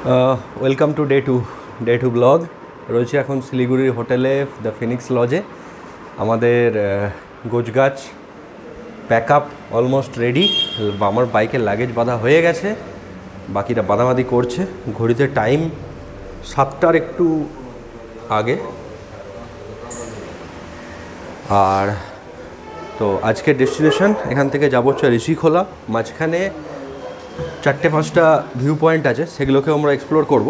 Welcome to day two blog. রয়েছে এখন শিলিগুড়ির হোটেলে দ্য ফিনিক্স লজে। আমাদের গোছগাছ প্যাক আপ অলমোস্ট রেডি। আমার বাইকের লাগেজ বাঁধা হয়ে গেছে, বাকিটা বাঁধাবাঁধি করছে। ঘড়িতে টাইম 7টার একটু আগে। আর তো আজকের ডেস্টিনেশন এখান থেকে যাবো হচ্ছে ঋষিখোলা। মাঝখানে 4-5টা ভিউ পয়েন্ট আছে, সেগুলোকেও আমরা এক্সপ্লোর করব,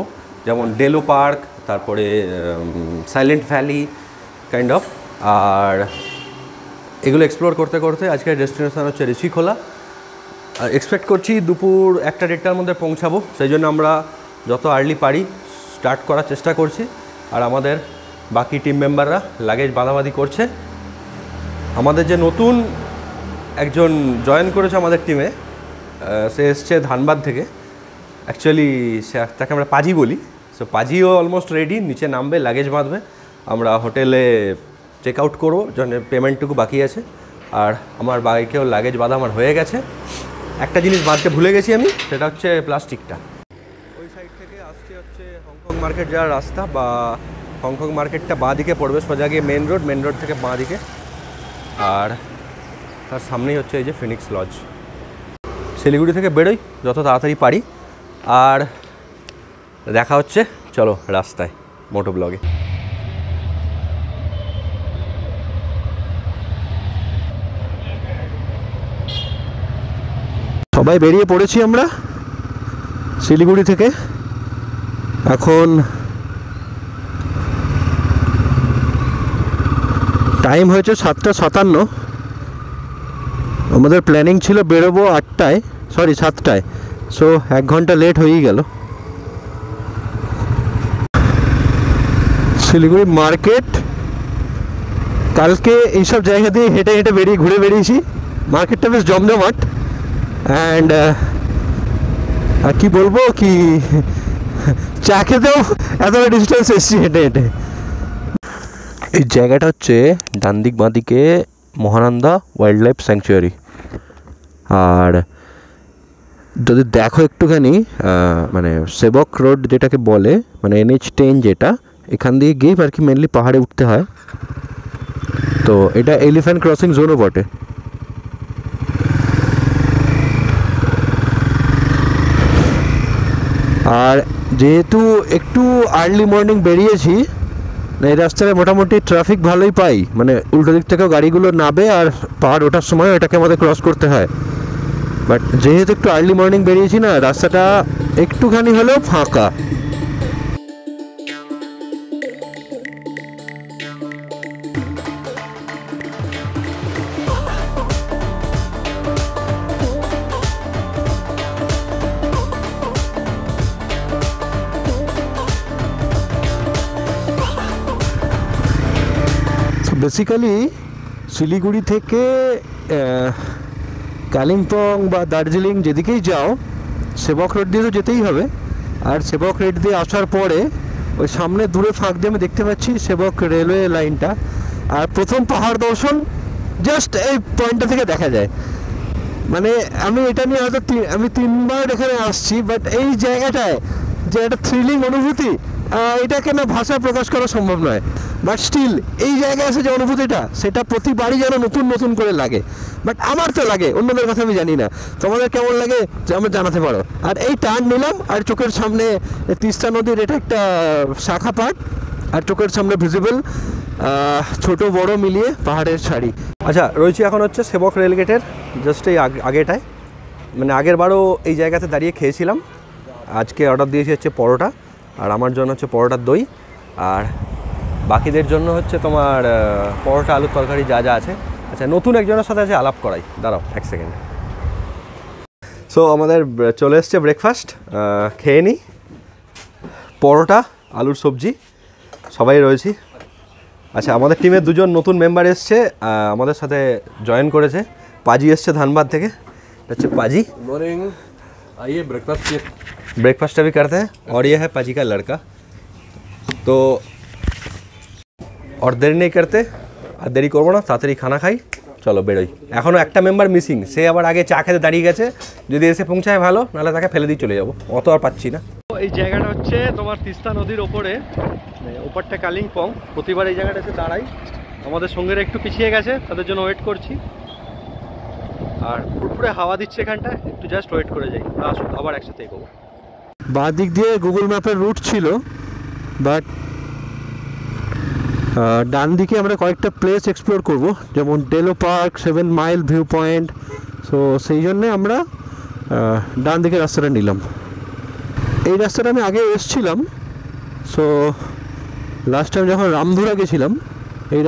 যেমন ডেলো পার্ক, তারপরে সাইলেন্ট ভ্যালি কাইন্ড অফ। আর এগুলো এক্সপ্লোর করতে করতে আজকের ডেস্টিনেশন হচ্ছে ঋষিখোলা। এক্সপেক্ট করছি দুপুর 1-1:30টার মধ্যে পৌঁছাবো, সেই জন্য আমরা যত আর্লি পারি স্টার্ট করার চেষ্টা করছি। আর আমাদের বাকি টিম মেম্বাররা লাগেজ বাঁধাবাঁধি করছে। আমাদের যে নতুন একজন জয়েন করেছে আমাদের টিমে, সে এসছে ধানবাদ থেকে। অ্যাকচুয়ালি তাকে আমরা পাজি বলি। সো পাজিও অলমোস্ট রেডি, নিচে নামবে, লাগেজ বাঁধবে, আমরা হোটেলে চেক আউট করবো, জন্য পেমেন্টটুকু বাকি আছে। আর আমার বাইকেও লাগেজ বাঁধা আমার হয়ে গেছে। একটা জিনিস বাঁধতে ভুলে গেছি আমি, সেটা হচ্ছে প্লাস্টিকটা। ওই সাইড থেকে আসছে হচ্ছে হংকং মার্কেট যাওয়ার রাস্তা, বা হংকং মার্কেটটা বাঁ দিকে পড়বে, সোজা গিয়ে মেন রোড থেকে বাঁ দিকে। আর তার সামনেই হচ্ছে এই যে ফিনিক্স লজ। শিলিগুড়ি থেকে বেরোই যত তাড়াতাড়ি পারি। আর দেখা হচ্ছে, চলো রাস্তায় মোটো ব্লগে। সবাই বেরিয়ে পড়েছি আমরা শিলিগুড়ি থেকে। এখন টাইম হয়েছে 7:57। আমাদের প্ল্যানিং ছিল বেরোবো 7টায়। সো 1 ঘন্টা লেট হয়েই গেল। শিলিগুড়ি মার্কেট, কালকে এইসব জায়গা দিয়ে হেঁটে ঘুরে বেরিয়েছি। মার্কেটটা বেশ জমজমাট। অ্যান্ড আর কি বলবো, কি চা খেতেও এতটা ডিস্টেন্স এসেছি হেঁটে। এই জায়গাটা হচ্ছে ডান দিক বাঁ দিকে মহানন্দা ওয়াইল্ড লাইফ স্যাংচুয়ারি। আর যদি দেখো একটুখানি, মানে সেবক রোড যেটাকে বলে, মানে NH10 যেটা, এখান দিয়ে গিয়ে আর কি মেনলি পাহাড়ে উঠতে হয়। তো এটা এলিফ্যান্ট ক্রসিং জোনও বটে। আর যেহেতু একটু আর্লি মর্নিং বেরিয়েছি, এই রাস্তায় মোটামুটি ট্রাফিক ভালোই পাই, মানে উল্টো দিক থেকেও গাড়িগুলো নাবে, আর পাহাড় ওঠার সময় এটাকে আমাদের ক্রস করতে হয়। বাট যেহেতু একটু আর্লি মর্নিং বেরিয়েছি না, রাস্তাটা একটুখানি হলেও ফাঁকা। বেসিক্যালি শিলিগুড়ি থেকে কালিম্পং বা দার্জিলিং যেদিকেই যাও, সেবক রোড দিয়ে তো যেতেই হবে। আর সেবক রোড দিয়ে আসার পরে ওই সামনে দূরে ফাঁক দিয়ে আমি দেখতে পাচ্ছি সেবক রেলওয়ে লাইনটা। আর প্রথম পাহাড় দর্শন জাস্ট এই পয়েন্টটা থেকে দেখা যায়। মানে আমি এটা নিয়ে হয়তো আমি 3বার এখানে আসছি, বাট এই জায়গাটায় যে একটা থ্রিলিং অনুভূতি, এটাকে না ভাষায় প্রকাশ করা সম্ভব নয়। বাট স্টিল এই জায়গায় এসে যে অনুভূতিটা, সেটা প্রতিবারই যেন নতুন করে লাগে। বাট আমার তো লাগে, অন্যদের কথা আমি জানি না। তোমাদের কেমন লাগে আমার জানাতে পারো। আর এই টার্ন নিলাম, আর চোখের সামনে তিস্তা নদীর এটা একটা শাখা পাট, আর চোখের সামনে ভিজিবল ছোট বড় মিলিয়ে পাহাড়ের সারি। আচ্ছা, রয়েছি এখন হচ্ছে সেবক রেলগেটের জাস্ট এই আগেটায়। মানে আগের বারও এই জায়গাতে দাঁড়িয়ে খেয়েছিলাম। আজকে অর্ডার দিয়েছি হচ্ছে পরোটা, আর আমার জন্য হচ্ছে পরোটার দই, আর বাকিদের জন্য হচ্ছে তোমার পরোটা আলুর তরকারি যা আছে। আচ্ছা, নতুন একজনের সাথে আছে আলাপ করাই, দাঁড়াও 1 সেকেন্ড। সো আমাদের চলে এসছে ব্রেকফাস্ট, খেয়ে নিই। পরোটা, আলুর সবজি, সবাই রয়েছি। আচ্ছা, আমাদের টিমের 2জন নতুন মেম্বার এসছে, আমাদের সাথে জয়েন করেছে। পাজি এসছে ধানবাদ থেকে। হচ্ছে পাজি। मॉर्निंग, आइए ब्रेकफास्ट अभी करते हैं। और ये है पाजी का लड़का। तो और देरी नहीं करते, আর দেরি করবো না, তাড়াতাড়ি খানা খাই, চলো বেরোই। এখনও একটা মেম্বার মিসিং, সে আবার আগে চা খেতে দাঁড়িয়ে গেছে। যদি এসে পৌঁছায় ভালো, নাহলে তাকে ফেলে দিয়ে চলে যাবো, অত আর পাচ্ছি না। এই জায়গাটা হচ্ছে তোমার তিস্তা নদীর ওপরে, ওপারটা কালিম্পং। প্রতিবার এই জায়গাটা এসে দাঁড়াই। আমাদের সঙ্গেরা একটু পিছিয়ে গেছে, তাদের জন্য ওয়েট করছি। আর পুরোপুরে হাওয়া দিচ্ছে এখানটা, একটু জাস্ট ওয়েট করে যাই, আসুন আবার একসাথে এগোবো। বাঁ দিক দিয়ে গুগল ম্যাপের রুট ছিল, বাট ডান দিকে আমরা কয়েকটা প্লেস এক্সপ্লোর করব, যেমন Delo park, 7 mile view point. So সেই জন্যে আমরা ডান দিকে রাস্তাটা নিলাম। এই রাস্তাটা আমি আগে এসেছিলাম। সো লাস্ট টাইম যখন রামধুরা গেছিলাম এই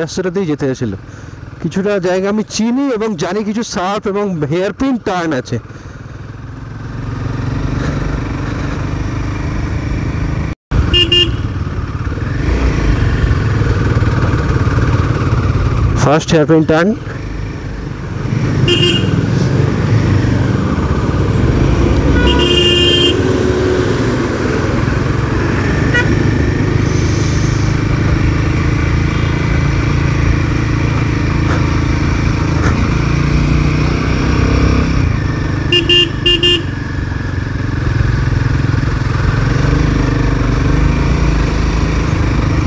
রাস্তাটাতেই যেতে হয়েছিল। কিছুটা জায়গা আমি চিনি এবং জানি কিছু শার্প এবং হেয়ারপিন টার্ন আছে। First hairpin turn.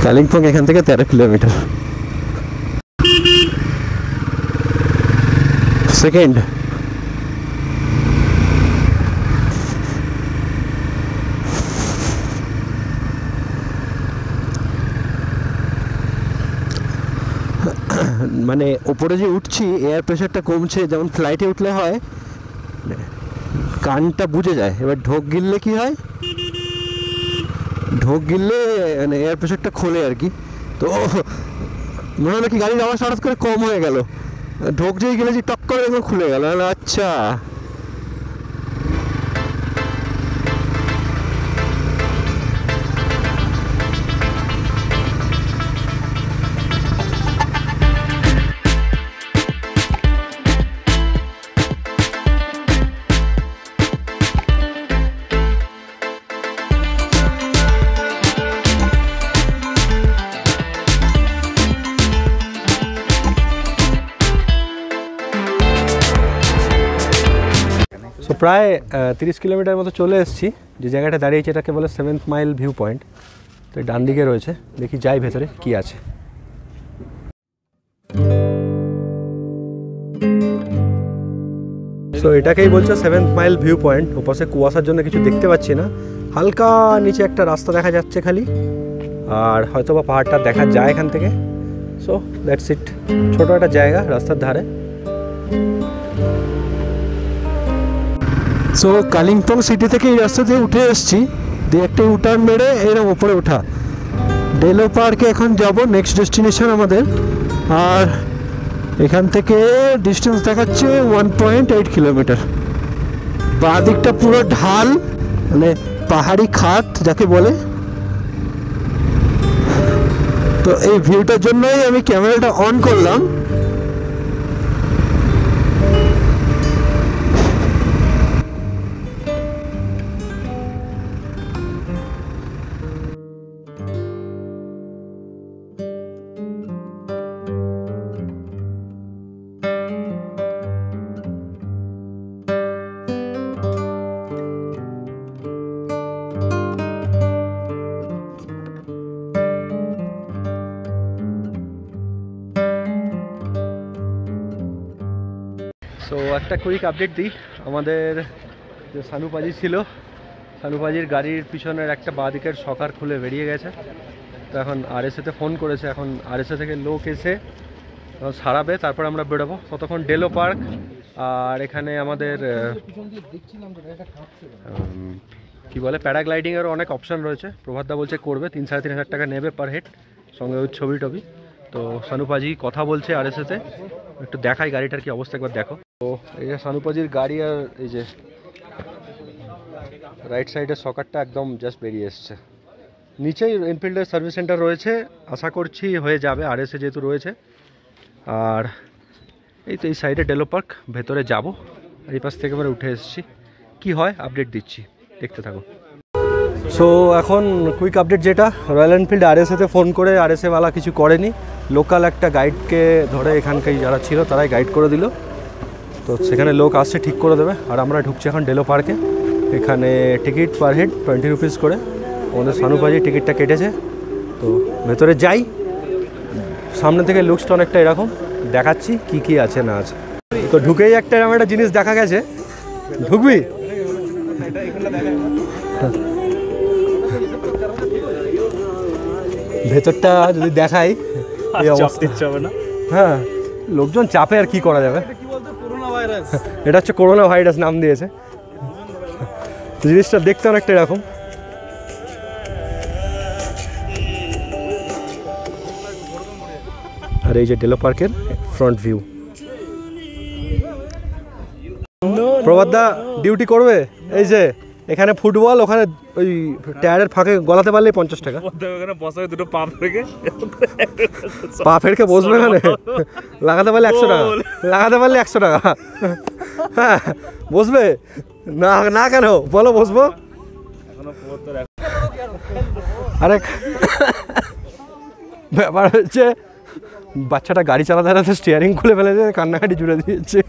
কালিম্পং এখান থেকে 13 কিলোমিটার। সেকেন্ড মানে ওপরে যে উঠছি এয়ার প্রেশারটা কমছে, যেমন ফ্লাইটে উঠলে হয় কানটা বুঝে যায়। এবার ঢোক গিললে কি হয়, ঢোক গিললে মানে এয়ার প্রেশারটা খোলে আর কি। তো মনে হলো কি গাড়ির আওয়াজ হঠাৎ করে কম হয়ে গেল, ঢোক যেই গেলে যে টক করে একদম খুলে গেল। আচ্ছা সো প্রায় 30 কিলোমিটার মতো চলে এসেছি। যে জায়গাটা দাঁড়িয়েছে এটাকে বলে 7 মাইল ভিউ পয়েন্ট। তো ডান দিকে রয়েছে, দেখি যাই ভেতরে কি আছে। সো এটাকেই বলছে 7 মাইল ভিউ পয়েন্ট। ওপাশে কুয়াশার জন্য কিছু দেখতে পাচ্ছি না, হালকা নিচে একটা রাস্তা দেখা যাচ্ছে খালি, আর হয়তো বা পাহাড়টা দেখা যায় এখান থেকে। সো দ্যাটস ইট, ছোটো একটা জায়গা রাস্তার ধারে। সো কালিম্পং সিটি থেকে এই রাস্তা দিয়ে উঠে এসেছি, দিয়ে একটা ইউটার্ন মেরে এরকম উপরে ওঠা। ডেলো পার্কে এখন যাব, নেক্সট ডেস্টিনেশন আমাদের। আর এখান থেকে ডিস্টেন্স দেখাচ্ছে 1.8 কিলোমিটার। বাঁ দিকটা পুরো ঢাল, মানে পাহাড়ি খাত যাকে বলে। তো এই ভিউটার জন্যই আমি ক্যামেরাটা অন করলাম। সো একটা কুইক আপডেট দিই। আমাদের যে সানুপাজি ছিল, সানুপাজির গাড়ির পিছনের একটা বাঁ দিকের সকার খুলে বেরিয়ে গেছে। তো এখন আরএসএতে ফোন করেছে, এখন আরএসএ থেকে লোক এসে সারাবে, তারপর আমরা বেরোবো। ততক্ষণ ডেলো পার্ক আর এখানে আমাদের কি বলে প্যারাগ্লাইডিংয়েরও অনেক অপশান রয়েছে। প্রভাতদা বলছে করবে, 3-3.5 টাকা নেবে পার হেড, সঙ্গে ওই ছবি টবি। তো সানুপাজি কথা বলছে আরএসএতে, একটু দেখাই গাড়িটার কি অবস্থা, একবার দেখো। তো এই যে সানুপাজির গাড়ি, আর এই যে রাইট সাইডের সকারটা একদম জাস্ট বেরিয়ে এসছে। নিচেই এনফিল্ডের সার্ভিস সেন্টার রয়েছে, আশা করছি হয়ে যাবে আরএসএ যেহেতু রয়েছে। আর এই তো এই সাইডে ডেলো পার্ক, ভেতরে যাব। এই পাশ থেকে আমরা উঠে এসেছি, কি হয় আপডেট দিচ্ছি, দেখতে থাকো। সো এখন কুইক আপডেট যেটা, রয়্যাল এনফিল্ড আরএসএতে ফোন করে আরএসএওয়ালা কিছু করেনি, লোকাল একটা গাইডকে ধরে এখানকার যারা ছিল তারাই গাইড করে দিল। তো সেখানে লোক আসছে, ঠিক করে দেবে। আর আমরা ঢুকছি এখন ডেলো পার্কে। এখানে টিকিট পার হেড 20 রুপিস করে। আমাদের সানুপাজি টিকিটটা কেটেছে, তো ভেতরে যাই। সামনে থেকে লুকসটা অনেকটা এরকম, দেখাচ্ছি কি কি আছে না আছে। তো ঢুকেই একটা জিনিস দেখা গেছে, ঢুকবি? ভেতরটা যদি দেখাই এই অবস্থা, হ্যাঁ লোকজন চাপে, আর কি করা যাবে। এটা হচ্ছে করোনা ভাইরাস নাম দিয়েছে। জিনিসটা দেখতে অনেকটা এরকম। আর এই যে ডেলো পার্কের ফ্রন্ট ভিউ। প্রভাতদা ডিউটি করবে, এই যে এখানে ফুটবল, ওখানে ওই টায়ারের ফাঁকে গলাতে পারলে 50 টাকা। দুটো পা ফেরকে পা ফেরকে বসবে এখানে, লাগাতে পারলে 100 টাকা, লাগাতে পারলে 100 টাকা। হ্যাঁ বসবে না, না কেন বলো, বসবো। আরে ব্যাপার হচ্ছে বাচ্চাটা গাড়ি চালাতে চালাতে স্টিয়ারিং খুলে ফেলেছে, কান্নাকাটি জুড়ে দিয়েছে।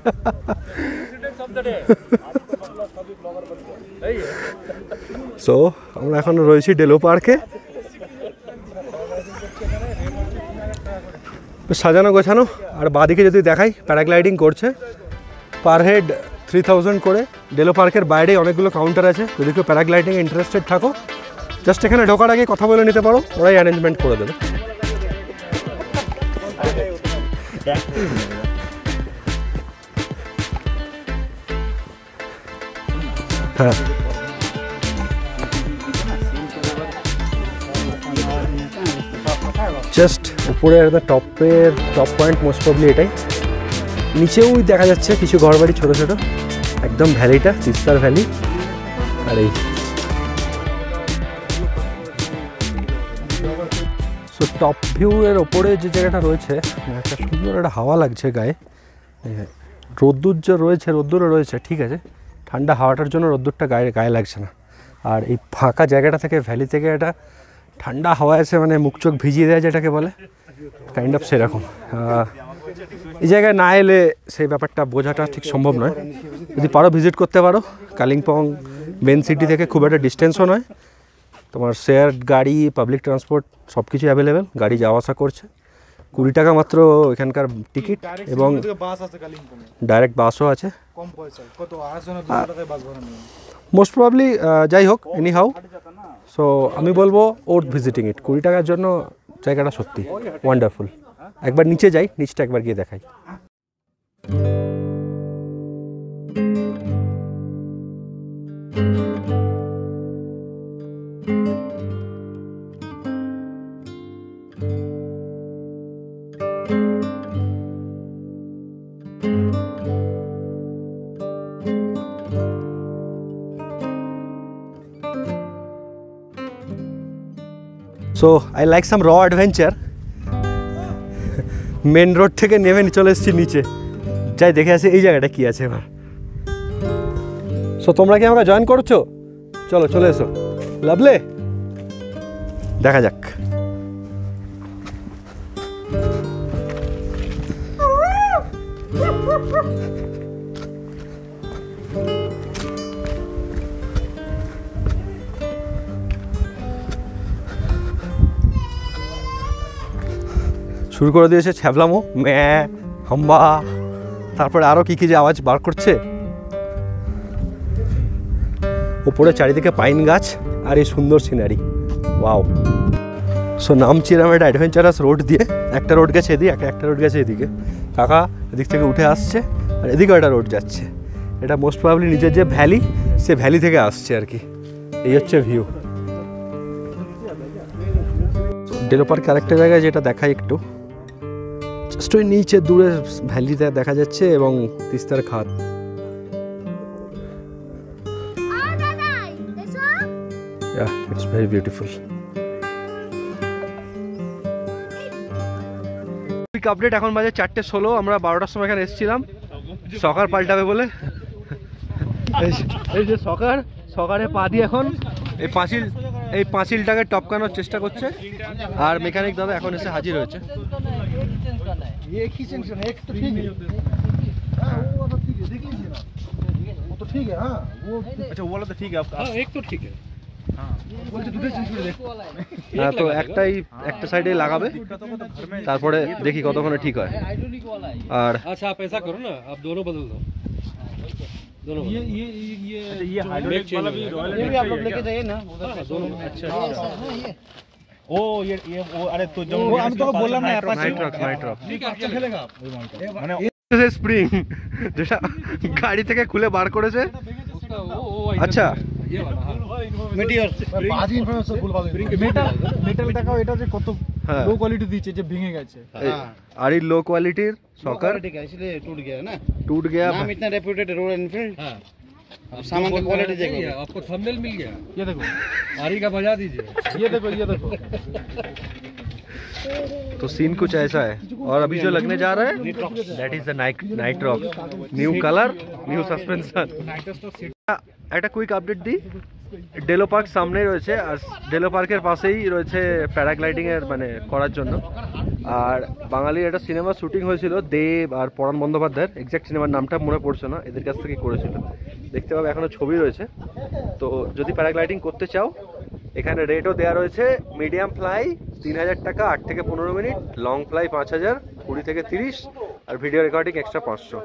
সো আমরা এখন রয়েছি ডেলো পার্কে। সাজানো গোছানো। আর বাদিকে যদি দেখাই, প্যারাগ্লাইডিং করছে, পার হেড 3000 করে। ডেলো পার্কের বাইরে অনেকগুলো কাউন্টার আছে, যদি কেউ প্যারাগ্লাইডিংয়ে ইন্টারেস্টেড থাকো, জাস্ট এখানে ঢোকার আগে কথা বলে নিতে পারো, ওরাই অ্যারেঞ্জমেন্ট করে দেবে। হ্যাঁ জাস্ট উপরে একটা টপ পয়েন্ট মোস্ট প্রবলি এটাই। নিচেও দেখা যাচ্ছে কিছু ঘরবাড়ি ছোটো ছোটো, একদম ভ্যালিটা তিস্তার ভ্যালি। আর এই সো টপ ভিউ এর ওপরে যে জায়গাটা রয়েছে, একটা সুন্দর একটা হাওয়া লাগছে গায়ে। রোদ্দুর যে রয়েছে, রোদ্দুরও রয়েছে ঠিক আছে, ঠান্ডা হাওয়াটার জন্য রোদ্দুরটা গায়ে লাগছে না। আর এই ফাঁকা জায়গাটা থেকে, ভ্যালি থেকে একটা ঠান্ডা হাওয়া আছে, মানে মুখ চোখ ভিজিয়ে দেয় যেটাকে বলে, কাইন্ড অফ সেরকম। এই জায়গায় না এলে সেই ব্যাপারটা বোঝাটা ঠিক সম্ভব নয়। যদি পারো ভিজিট করতে পারো। কালিম্পং মেন সিটি থেকে খুব একটা ডিস্টেন্সও নয়, তোমার শেয়ার গাড়ি, পাবলিক ট্রান্সপোর্ট সব কিছু অ্যাভেলেবেল, গাড়ি যাওয়া আসা করছে। 20 টাকা মাত্র এখানকার টিকিট, এবং ডাইরেক্ট বাসও আছে। মোস্ট প্রবাবলি যাই হোক, এনি হাউ, সো আমি বলবো ওর্থ ভিজিটিং ইট। 20 টাকার জন্য জায়গাটা সত্যি ওয়ান্ডারফুল। একবার নিচে যাই, নিচটা একবার গিয়ে দেখাই। সো আই লাইক সাম র অ্যাডভেঞ্চার। মেন রোড থেকে নেমে চলে এসেছি নিচে, যাই দেখে আসি এই জায়গাটা কি আছে এবার। সো তোমরা কি আমাকে জয়েন করছো? চলো চলে এসো, লাভলে দেখা যাক। শুরু করে দিয়েছে ছ্যাবলামো, ম্যা হাম্বা, তারপরে আরও কী কী যে আওয়াজ বার করছে। ওপরে চারিদিকে পাইন গাছ আর এই সুন্দর সিনারি, ওয়াও। সো নামছি এরকম একটা অ্যাডভেঞ্চারাস রোড দিয়ে। একটা রোড গেছে এদিকে, একটা রোড গেছে এদিকে। কাকা এদিক থেকে উঠে আসছে, আর এদিকেও একটা রোড যাচ্ছে। এটা মোস্ট প্রবাবলি নিজের যে ভ্যালি, সে ভ্যালি থেকে আসছে আর কি। এই হচ্ছে ভিউ। ডেলো পার্কে আরেকটা জায়গায় যেটা দেখাই একটু, জাস্ট ওই নিচে দূরে ভ্যালিতে দেখা যাচ্ছে, এবং তিস্তার খাদ। It's very beautiful. আপডেট, এখন বাজে 4:16। আমরা 12টার সময় এখানে এসেছিলাম, সকার পাল্টাবে বলে। এই যে সকারে পা দিয়ে এখন এই পাঁচিলটাকে টপকানোর চেষ্টা করছে, আর মেকানিক দাদা এখন এসে হাজির হয়েছে। ठीक है। हाँ वो अच्छा वो वाला तो ठीक है आपका। हाँ एक तो ठीक है। हाँ बोलते दूसरे चेंज कर दे। হ্যাঁ তো একটা সাইডে লাগাবে, তারপরে দেখি কতক্ষণে ঠিক হয়। আর अच्छा आप ऐसा करो ना, आप दोनों बदल दो, दोनों ये ये हाइड्रोलिक वाला भी रॉयल एनफील्ड आप लोग लेके जाइए ना उधर से दोनों। अच्छा ओ ये वो अरे तो जो हम तो बोला ना নাইট্রক্স ठीक है अच्छा खेलेगा आप মানে স্প্রিং যেটা গাড়ি থেকে খুলে বার করেছে। उसका वो আচ্ছা ये वाला हाँ মেটিওর বাজি ইনফরমেশন ভুল ভাবে মেটাল দেখাও, এটা যে কত হ্যাঁ। লো কোয়ালিটি দিচ্ছে যে ভেঙে গেছে। আর এই লো কোয়ালিটির সকার ठीक है इसलिए टूट गया ना, टूट गया। नाम इतना रेप्यूटेड रॉयल एनफील्ड। हाँ अब सामान का क्वालिटी देखो, आपको थंबनेल मिल गया, ये देखो आरी का बजा दीजिए, ये देखो ये देखो। तो सीन कुछ ऐसा है। और अभी जो लगने जा रहा है that is the Nitrox, new colour new suspension. একটা কুইক আপডেট দিই, ডেলো পার্ক সামনেই রয়েছে, আর ডেলো পার্কের পাশেই রয়েছে প্যারাগ্লাইডিং এর মানে করার জন্য। আর বাঙালির একটা সিনেমা শুটিং হয়েছিল দেব আর পরাণ বন্দ্যোপাধ্যায়ের, এক্স্যাক্ট সিনেমার নামটা মনে পড়ছে না, এদের কাছ থেকে করেছিল, দেখতে পাবে এখনো ছবি রয়েছে। তো যদি প্যারাগ্লাইডিং করতে চাও এখানে রেটও দেওয়া রয়েছে, মিডিয়াম ফ্লাই 3000 টাকা 8 থেকে 15 মিনিট, লং ফ্লাই 5000 20 থেকে 30, আর ভিডিও রেকর্ডিং এক্সট্রা 500।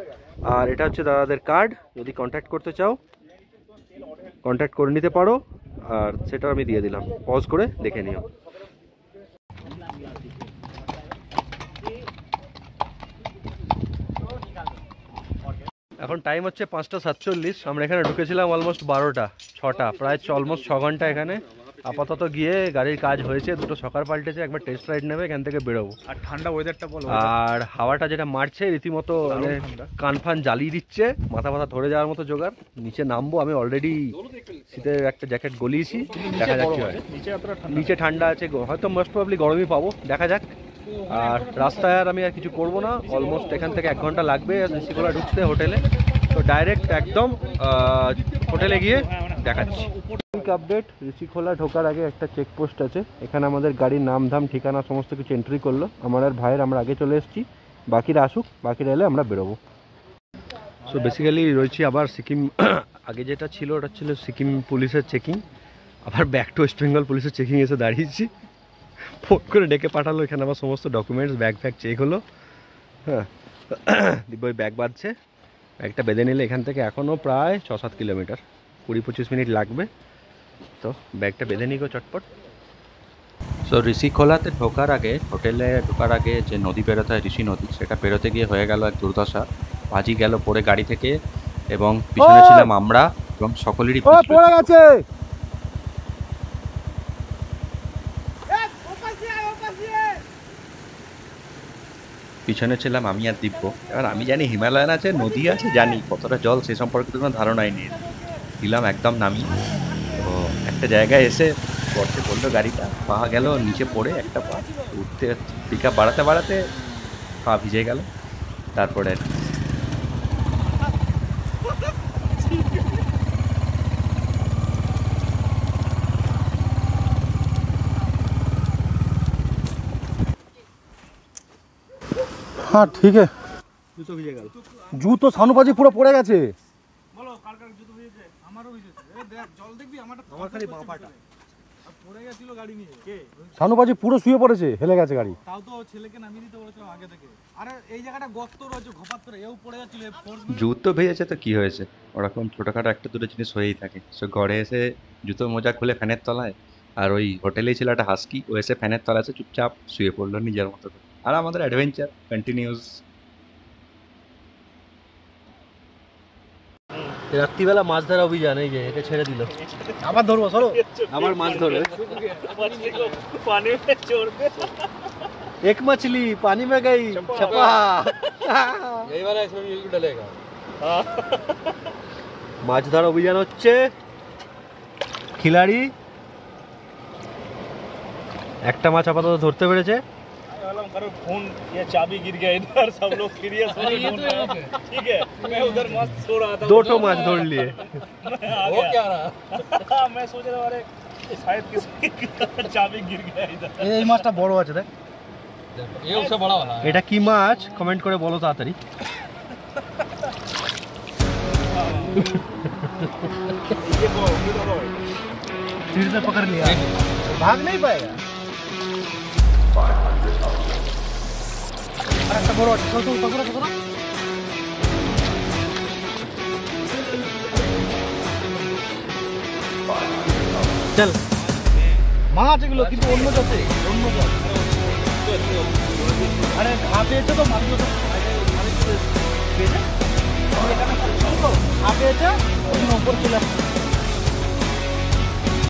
আর এটা হচ্ছে দাদাদের কার্ড, যদি কন্ট্যাক্ট করতে চাও কন্ট্যাক্ট করে নিতে পারো, আর সেটা আমি দিয়ে দিলাম, পজ করে দেখে নিও। এখন টাইম হচ্ছে 5:47, আমরা এখানে ঢুকেছিলাম অলমোস্ট 12টা 6টা, প্রায় অলমোস্ট 6 ঘন্টা এখানে। আপাতত গিয়ে গাড়ির কাজ হয়েছে, দুটো সকার পাল্টেছে, একবার টেস্ট রাইড নেবে, এখান থেকে বেরোবো। আর ঠান্ডা ওয়েদারটা বলো। আর হাওয়াটা যেটা মারছে রীতিমতো মানে কান ফান জ্বালিয়ে দিচ্ছে, মাথা মাথা ধরে যাওয়ার মতো জোগাড়। নিচে নামবো, আমি অলরেডি শীতের একটা জ্যাকেট গলিয়েছি, দেখা যাক কি হয়। নিচে ঠান্ডা আছে, হয়তো মোস্ট প্রবাবলি গরমই পাবো, দেখা যাক। আর রাস্তায় আর আমি আর কিছু করবো না, অলমোস্ট এখান থেকে 1 ঘন্টা লাগবে ঋষিখোলা ঢুকতে হোটেলে। তো ডাইরেক্ট একদম হোটেলে গিয়ে দেখাচ্ছি। আপডেট, ঋষিখোলা ঢোকার আগে একটা চেকপোস্ট আছে, এখানে আমাদের গাড়ির নাম ধাম ঠিকানা সমস্ত কিছু এন্ট্রি করলো আমার আর ভাইয়ের, আমরা আগে চলে এসেছি, বাকিরা আসুক, বাকিরা এলে আমরা বেরোবো। সো বেসিক্যালি রয়েছি আবার সিকিম, আগে যেটা ছিল ওটা ছিল সিকিম পুলিশের চেকিং, আবার ব্যাক টু ওয়েস্ট বেঙ্গল পুলিশের চেকিং এসে দাঁড়িয়েছি। ফোন করে ডেকে পাঠালো, এখানে আমার সমস্ত ডকুমেন্টস ব্যাগ ফ্যাগ চেক হলো। হ্যাঁ দিব্যই ব্যাগ বাঁধছে, ব্যাগটা বেঁধে নিলে এখান থেকে এখনও প্রায় 6-7 কিলোমিটার, 20-25 মিনিট লাগবে। তো ব্যাগটা বেঁধে নিগো চটপট। সো ঋষিখোলাতে ঢোকার আগে, হোটেলে ঢোকার আগে যে নদী পেরোতে হয় ঋষি নদী, সেটা পেরোতে গিয়ে হয়ে গেল এক দুর্দশা। বাজি গেল পড়ে গাড়ি থেকে, এবং পিছনে ছিলাম আমরা এবং সকলেরই পড়ে গেছে। পিছনে ছিলাম আমি আর দিব্য। এবার আমি জানি হিমালয়ান আছে, নদী আছে, জানি কতটা জল সে সম্পর্কে তো কোনো ধারণাই নেই, দিলাম একদম নামি। তো একটা জায়গায় এসে বর্ষে পড়লো গাড়িটা, পা গেল নিচে পড়ে, একটা পা উঠতে পিক আপ বাড়াতে বাড়াতে পা ভিজে গেল। তারপরে हाँ ठीक है, জুতো ভিজে গেল। জুতো সানুপাজি পুরো পড়ে গেছে। বলো কার কার জুতো ভিজেছে? আমারও ভিজেছে। এ দেখ জল দেখবি, আমার খালি বাঁ পাটা আর পড়ে গেছিল গাড়ি নিয়ে। কে? সানুপাজি পুরো শুয়ে পড়েছে, হেলে গেছে গাড়ি। তাও তো ছেলেকে নামিয়ে দিতে বলেছিল আগে থেকে। আরে এই জায়গাটা গর্ত রয়েছে, ঘপাত করে এও পড়ে যাচ্ছিল, ফোর্স জুতো ভেজেছে তো কি হয়েছে, ওরকম ছোটোখাটো একটা দুটো জিনিস হয়েই থাকে। সে ঘরে এসে জুতো মোজা খুলে ফ্যানের তলায়, আর ওই হোটেলেই ছিল একটা হাস্কি, ও এসে ফ্যানের তলায় এসে চুপচাপ শুয়ে পড়লো নিজের মতো করে। আর আমাদের অ্যাডভেঞ্চার কন্টিনিউস। রাত্রিবেলা মাছ ধরা অভিযান, এই যে এটা ছেড়ে দিল, আবার ধরবো, চলো আবার মাছ ধরবে। পানি में छोड़ दे। এক মাছলি পানি में गई छपा। यही वाला इसमें भी डलेगा। মাছ ধরা অভিযান হচ্ছে, খিলাড়ি একটা মাছ আপাতত ধরতে পেরেছে। करो फोन, ये चाबी गिर गया इधर, सब लोग सीरियस हो गए। ठीक है, मैं उधर मस्त सो रहा था, 2 माछ धर लिए। वो क्या रहा? मैं सोच रहा अरे शायद किसी की चाबी गिर गया इधर। এই মাছটা বড় আছে, দেখ এই ওটা বড় वाला। এটা কি মাছ কমেন্ট করে বলো তাড়াতাড়ি। फिर से पकड़ लिया, भाग नहीं पाएगा। अरे पकड़ो, पकड़ो पकड़ो। चल মাছ এগুলো কিন্তু অন্য জাতে, অন্য জাত। আরে ঘা পেয়েছে তো মাছগুলো তো পেয়েছে, ঘা পেয়েছে ওই জন্য উপর চলে আসছে।